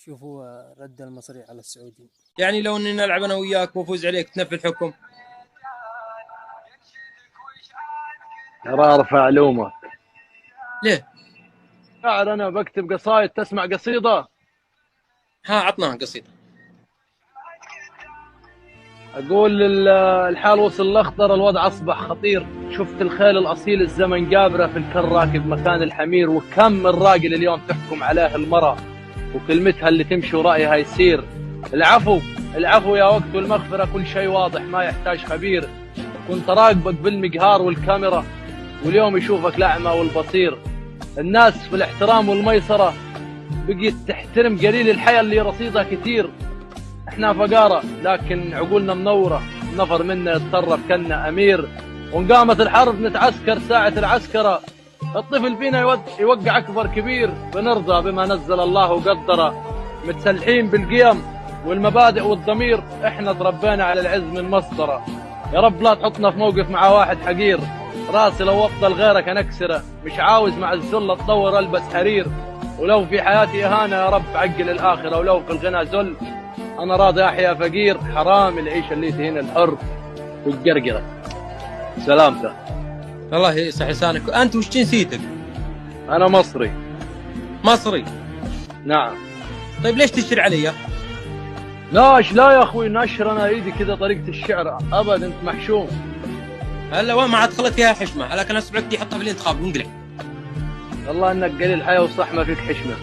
شوفوا رد المصري على السعودي. يعني لو اني نلعب انا وياك وافوز عليك تنفذ الحكم؟ ترى ارفع لومه. ليه؟ شاعر انا بكتب قصايد، تسمع قصيده؟ ها عطناها قصيدة. اقول الحال وصل الاخضر، الوضع اصبح خطير. شفت الخيل الاصيل الزمن جابره في الكل راكب مكان الحمير، وكم الراجل اليوم تحكم عليه المرأة وكلمتها اللي تمشي ورأيها يسير. العفو العفو يا وقت والمغفرة، كل شيء واضح ما يحتاج خبير. كنت راقبك بالمقهار والكاميرا، واليوم يشوفك الأعمى والبصير. الناس في الاحترام والميسرة بقيت تحترم قليل الحياة اللي رصيدها كتير. احنا فقارة لكن عقولنا منورة، نفر منا يتصرف كنا أمير. وقامت الحرب نتعسكر ساعة العسكرة، الطفل فينا يوقع أكبر كبير. بنرضى بما نزل الله وقدره، متسلحين بالقيم والمبادئ والضمير. احنا تربينا على العز من مصدره. يا رب لا تحطنا في موقف مع واحد حقير، راسي لو افضل غيرك انكسره. مش عاوز مع الذل اتطور البس حرير، ولو في حياتي اهانه يا رب عجل الاخره. ولو في الغنى ذل انا راضي احيا فقير. حرام العيشه اللي تهين الحر والقرقره. سلامته. الله يصح لسانك. انت وش جنسيتك؟ انا مصري. مصري؟ نعم. طيب ليش تشتري علي؟ لا يا اخوي، نشر انا ايدي كذا طريقه الشعر ابد، انت محشوم. هلا وين ما عاد خلت فيها حشمه، لكن اسمعك دي حطها في الانتخاب ونقلع. والله انك قليل حياه وصح ما فيك حشمه.